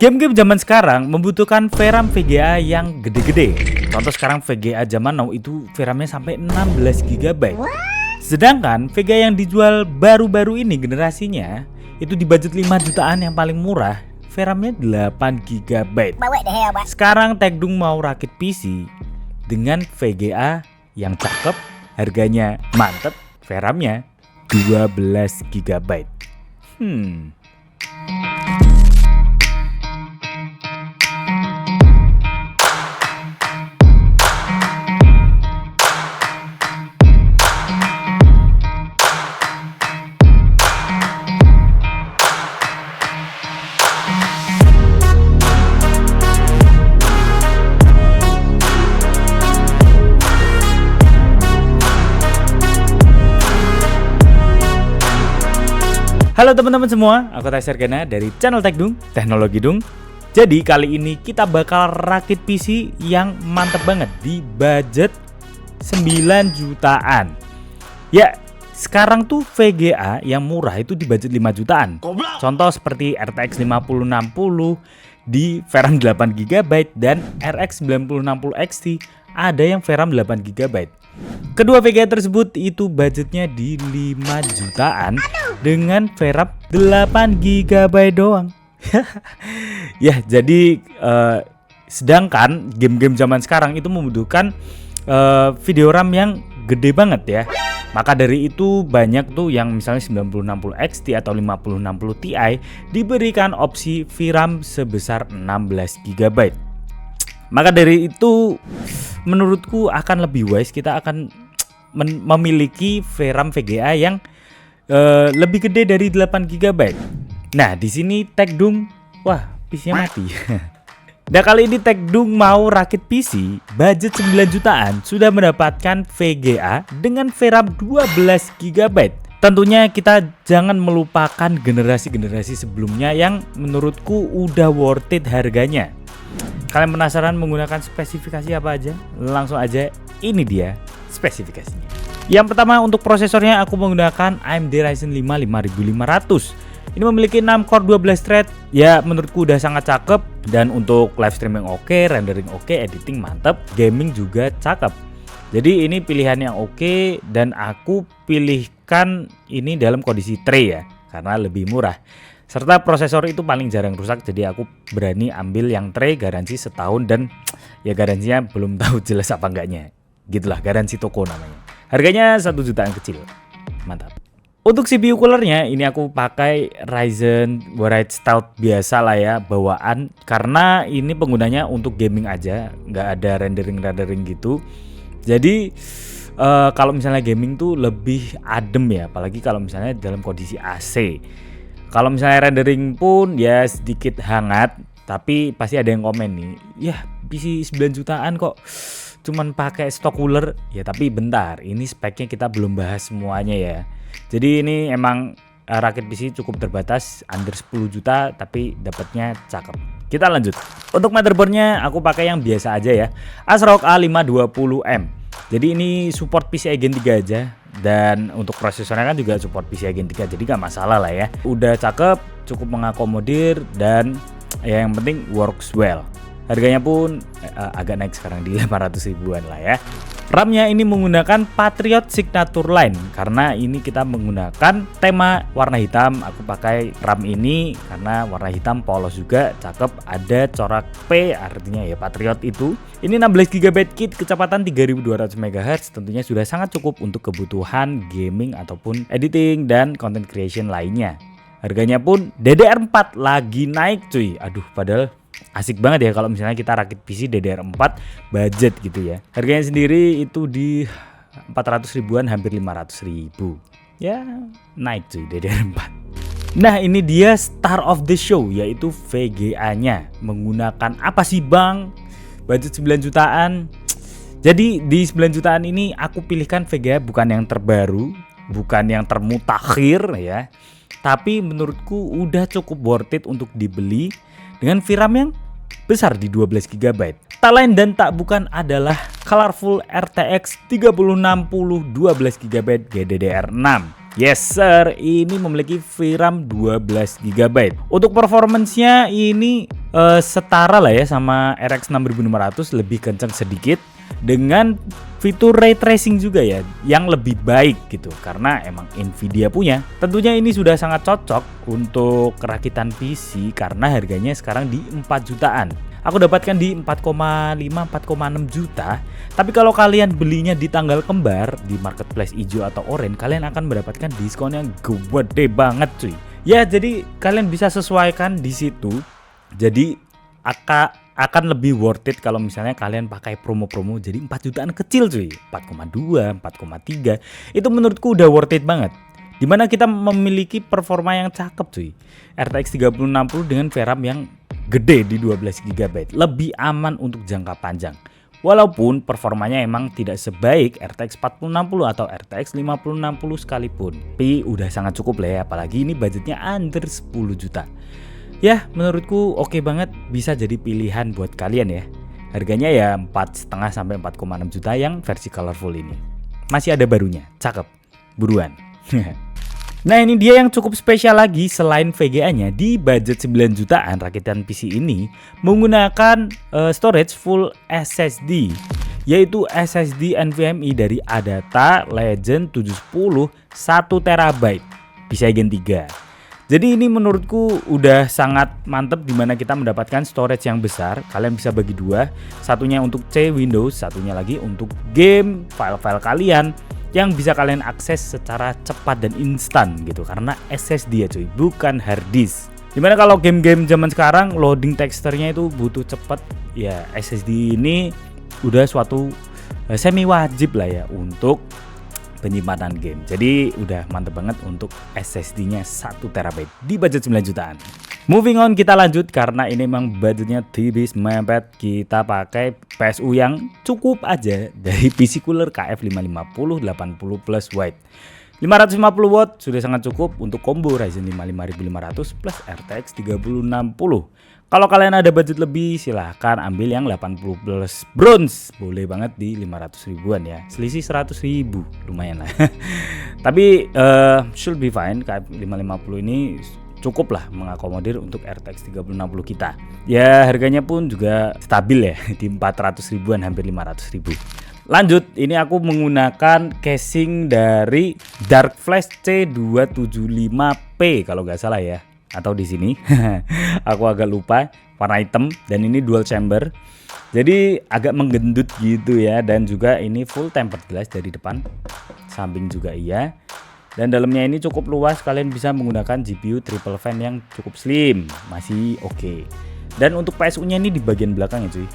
Game-game zaman sekarang membutuhkan VRAM VGA yang gede-gede. Contoh sekarang VGA zaman now itu VRAM-nya sampai 16 GB. Sedangkan VGA yang dijual baru-baru ini generasinya itu di budget 5 jutaan yang paling murah, VRAM-nya 8 GB. Sekarang Tekdung mau rakit PC dengan VGA yang cakep, harganya mantep, VRAM-nya 12 GB. Halo teman-teman semua, aku Taisar Gana dari channel Tekdung, Teknologi Dung. Jadi kali ini kita bakal rakit PC yang mantep banget di budget 9 jutaan. Ya, sekarang tuh VGA yang murah itu di budget 5 jutaan. Contoh seperti RTX 5060 di VRAM 8 GB dan RX 9060 XT ada yang VRAM 8 GB. Kedua VGA tersebut itu budgetnya di 5 jutaan dengan VRAM 8 GB doang. Ya, jadi sedangkan game-game zaman sekarang itu membutuhkan video RAM yang gede banget ya. Maka dari itu banyak tuh yang misalnya 9060 XT atau 5060 Ti diberikan opsi VRAM sebesar 16 GB. Maka dari itu menurutku akan lebih wise kita akan memiliki VRAM VGA yang lebih gede dari 8 GB. Nah, di sini Tekdung, wah, PC-nya mati. Nah, kali ini Tekdung mau rakit PC budget 9 jutaan sudah mendapatkan VGA dengan VRAM 12 GB. Tentunya kita jangan melupakan generasi-generasi sebelumnya yang menurutku udah worth it harganya. Kalian penasaran menggunakan spesifikasi apa aja? Langsung aja, ini dia spesifikasinya. Yang pertama untuk prosesornya aku menggunakan AMD Ryzen 5 5500. Ini memiliki 6 core 12 thread. Ya menurutku udah sangat cakep. Dan untuk live streaming oke, rendering oke, editing mantap, gaming juga cakep. Jadi ini pilihan yang oke dan aku pilihkan ini dalam kondisi tray ya, karena lebih murah. Serta prosesor itu paling jarang rusak, jadi aku berani ambil yang tray garansi setahun dan ya garansinya belum tahu jelas apa enggaknya. Gitulah, garansi toko namanya. Harganya 1 jutaan kecil. Mantap. Untuk CPU coolernya ini aku pakai Ryzen Waride Stout biasa lah ya, bawaan, karena ini penggunanya untuk gaming aja, nggak ada rendering gitu. Jadi kalau misalnya gaming tuh lebih adem ya, apalagi kalau misalnya dalam kondisi AC. Kalau misalnya rendering pun ya sedikit hangat, tapi pasti ada yang komen nih, ya PC 9 jutaan kok cuman pakai stok cooler. Ya tapi bentar, ini speknya kita belum bahas semuanya ya. Jadi ini emang rakit PC cukup terbatas, under 10 juta tapi dapatnya cakep. Kita lanjut. Untuk motherboardnya aku pakai yang biasa aja ya, ASRock A520M. Jadi ini support PCIe Gen 3 aja. Dan untuk prosesornya kan juga support PCIe Gen 3, jadi gak masalah lah ya. Udah cakep, cukup mengakomodir, dan ya yang penting works well. Harganya pun agak naik sekarang di 500 ribuan lah ya. RAM-nya ini menggunakan Patriot Signature Line karena ini kita menggunakan tema warna hitam. Aku pakai RAM ini karena warna hitam polos juga, cakep, ada corak P artinya ya Patriot itu. Ini 16 GB kit kecepatan 3200 MHz, tentunya sudah sangat cukup untuk kebutuhan gaming ataupun editing dan content creation lainnya. Harganya pun DDR4 lagi naik cuy. Aduh, padahal asik banget ya kalau misalnya kita rakit PC DDR4 budget gitu ya. Harganya sendiri itu di 400 ribuan, hampir 500 ribu. Ya naik cuy DDR4. Nah ini dia star of the show, yaitu VGA-nya. Menggunakan apa sih bang? Budget 9 jutaan. Jadi di 9 jutaan ini aku pilihkan VGA bukan yang terbaru, bukan yang termutakhir ya, tapi menurutku udah cukup worth it untuk dibeli dengan VRAM yang besar di 12 GB. Tak lain dan tak bukan adalah Colorful RTX 3060 12 GB GDDR6. Yes sir, ini memiliki VRAM 12 GB. Untuk performance-nya ini setara lah ya sama RX 6500, lebih kencang sedikit dengan fitur ray tracing juga ya yang lebih baik gitu, karena emang Nvidia punya. Tentunya ini sudah sangat cocok untuk kerakitan PC karena harganya sekarang di 4 jutaan. Aku dapatkan di 4,5-4,6 juta. Tapi kalau kalian belinya di tanggal kembar di marketplace hijau atau oranye, kalian akan mendapatkan diskon yang gede banget cuy. Ya, jadi kalian bisa sesuaikan di situ. Jadi akan lebih worth it kalau misalnya kalian pakai promo-promo jadi 4 jutaan kecil cuy. 4,2, 4,3. Itu menurutku udah worth it banget. Dimana kita memiliki performa yang cakep cuy. RTX 3060 dengan VRAM yang gede di 12 GB, lebih aman untuk jangka panjang. Walaupun performanya emang tidak sebaik RTX 4060 atau RTX 5060 sekalipun. Tapi udah sangat cukup lah ya, apalagi ini budgetnya under 10 juta. Ya, menurutku oke banget, bisa jadi pilihan buat kalian ya. Harganya ya 4,5 sampai 4,6 juta yang versi colorful ini. Masih ada barunya, cakep. Buruan. Nah, ini dia yang cukup spesial lagi, selain VGA-nya di budget 9 jutaan rakitan PC ini menggunakan storage full SSD, yaitu SSD NVMe dari Adata Legend 710 1TB, PCIe Gen 3. Jadi ini menurutku udah sangat mantep, dimana kita mendapatkan storage yang besar. Kalian bisa bagi dua, satunya untuk C Windows, satunya lagi untuk game, file-file kalian yang bisa kalian akses secara cepat dan instan gitu, karena SSD ya cuy, bukan hard disk. Dimana kalau game-game zaman sekarang loading teksturnya itu butuh cepat, ya SSD ini udah suatu semi wajib lah ya untuk penyimpanan game. Jadi udah mantep banget untuk SSD-nya 1TB di budget 9 jutaan. Moving on, kita lanjut karena ini memang budgetnya tipis mepet. Kita pakai PSU yang cukup aja dari PC Cooler KF550 80 plus White. 550 watt sudah sangat cukup untuk combo Ryzen 5 5500 plus RTX 3060. Kalau kalian ada budget lebih, silahkan ambil yang 80 plus bronze. Boleh banget di 500 ribuan ya. Selisih 100 ribu, lumayan lah. Tapi should be fine. KF550 ini cukup lah mengakomodir untuk RTX 3060 kita. Ya, harganya pun juga stabil ya di 400 ribuan, hampir 500 ribu. Lanjut, ini aku menggunakan casing dari Dark Flash C275P kalau nggak salah ya, atau di sini. Aku agak lupa, warna hitam dan ini dual chamber. Jadi agak menggendut gitu ya, dan juga ini full tempered glass dari depan, samping juga iya. Dan dalamnya ini cukup luas, kalian bisa menggunakan GPU triple fan yang cukup slim, masih oke. Dan untuk PSU-nya ini di bagian belakang ya cuy.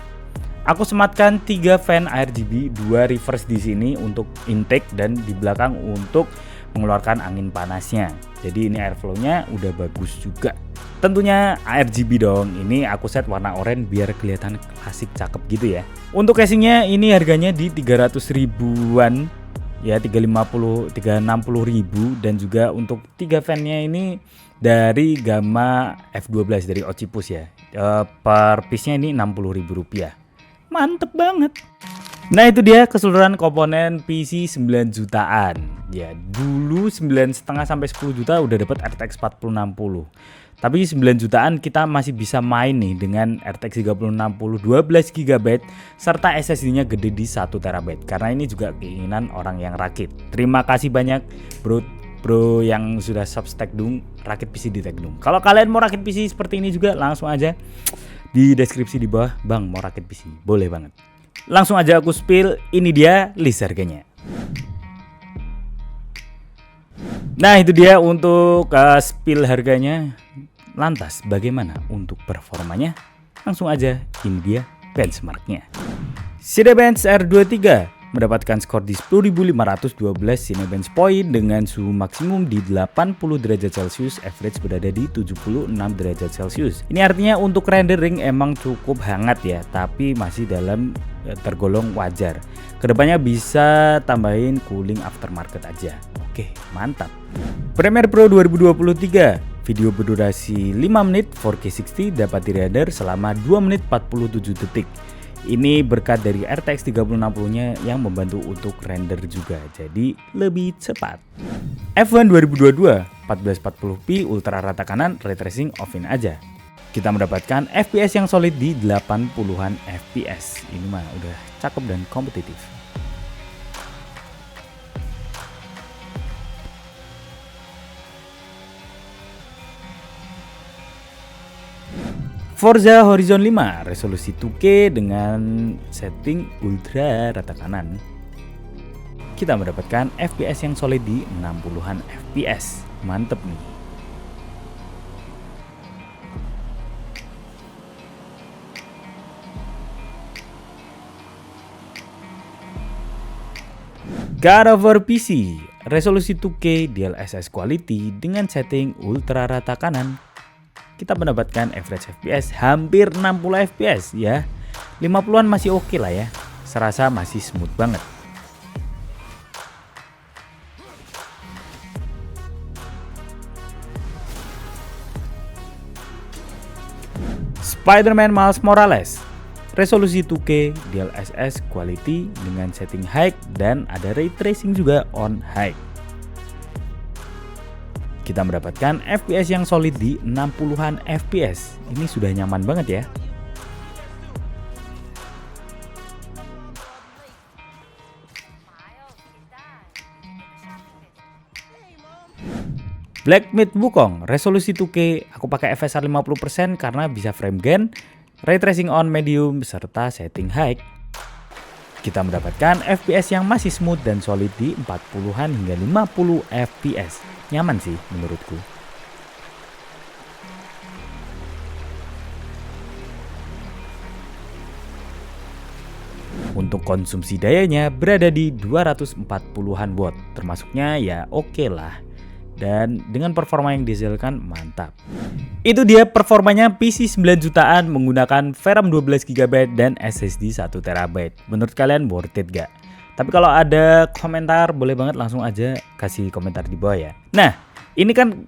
Aku sematkan 3 fan RGB, 2 reverse di sini untuk intake dan di belakang untuk mengeluarkan angin panasnya. Jadi ini airflow-nya udah bagus juga. Tentunya RGB dong. Ini aku set warna oranye biar kelihatan klasik cakep gitu ya. Untuk casingnya ini harganya di 300 ribuan. Ya, 360 ribu, dan juga untuk 3 fan-nya ini dari Gamma F12 dari Olympus ya. Per piece-nya ini 60 ribu rupiah. Mantep banget. Nah, itu dia keseluruhan komponen PC 9 jutaan. Ya, dulu 9,5 sampai 10 juta udah dapat RTX 4060. Tapi 9 jutaan kita masih bisa main nih dengan RTX 3060 12 GB serta SSD-nya gede di 1 TB. Karena ini juga keinginan orang yang rakit. Terima kasih banyak bro yang sudah subscribe Dung, rakit PC di Tekdung. Kalau kalian mau rakit PC seperti ini juga, langsung aja di deskripsi di bawah, Bang mau rakit PC, boleh banget. Langsung aja aku spill, ini dia list harganya. Nah, itu dia untuk spill harganya. Lantas bagaimana untuk performanya? Langsung aja, ini dia benchmarknya. Cinebench R23 mendapatkan skor di 10.512 Cinebench point dengan suhu maksimum di 80 derajat Celcius, average berada di 76 derajat Celcius. Ini artinya untuk rendering emang cukup hangat ya, tapi masih dalam tergolong wajar. Kedepannya bisa tambahin cooling aftermarket aja. Oke, mantap. Premiere Pro 2023, video berdurasi 5 menit 4K 60 dapat dirender selama 2 menit 47 detik. Ini berkat dari RTX 3060-nya yang membantu untuk render juga, jadi lebih cepat. F1 2022 1440p ultra rata kanan, ray tracing off-in aja. Kita mendapatkan FPS yang solid di 80-an FPS. Ini mah udah cakep dan kompetitif. Forza Horizon 5 resolusi 2K dengan setting ultra rata kanan. Kita mendapatkan FPS yang solid di 60-an FPS. Mantep nih. God of War PC resolusi 2K DLSS quality dengan setting ultra rata kanan. Kita mendapatkan average FPS hampir 60 FPS ya. 50-an masih oke lah ya. Serasa masih smooth banget. Spider-Man Miles Morales resolusi 2K DLSS quality dengan setting high dan ada ray tracing juga on high. Kita mendapatkan FPS yang solid di 60-an FPS. Ini sudah nyaman banget ya. Black Myth Wukong resolusi 2K, aku pakai FSR 50% karena bisa frame gain, ray tracing on medium serta setting high. Kita mendapatkan FPS yang masih smooth dan solid di 40-an hingga 50 FPS. Nyaman sih menurutku. Untuk konsumsi dayanya berada di 240-an watt, termasuknya ya oke lah. Dan dengan performa yang dihasilkan mantap. Itu dia performanya PC 9 jutaan menggunakan VRAM 12GB dan SSD 1TB. Menurut kalian worth it gak? Tapi kalau ada komentar boleh banget langsung aja kasih komentar di bawah ya. Nah, ini kan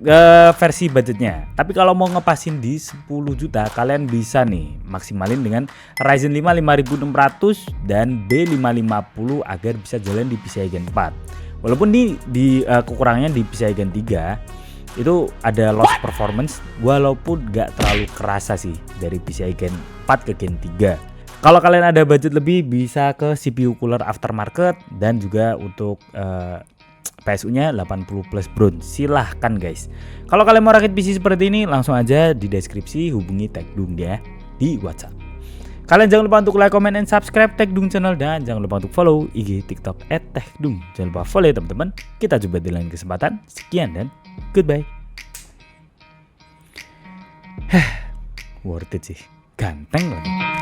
versi budgetnya. Tapi kalau mau ngepasin di 10 juta kalian bisa nih maksimalin dengan Ryzen 5 5600 dan B550 agar bisa jalan di PCIe Gen 4. Walaupun di kekurangannya di PCIe Gen 3 itu ada loss performance walaupun gak terlalu kerasa sih dari PCIe Gen 4 ke Gen 3. Kalau kalian ada budget lebih bisa ke CPU cooler aftermarket dan juga untuk PSU-nya 80 plus Bronze. Silahkan guys. Kalau kalian mau rakit PC seperti ini langsung aja di deskripsi hubungi Tekdung ya di WhatsApp. Kalian jangan lupa untuk like, comment, and subscribe Tekdung channel dan jangan lupa untuk follow IG TikTok @tekdung. Jangan lupa follow ya teman-teman. Kita jumpa di lain kesempatan. Sekian dan goodbye. Worth it sih. Ganteng lagi.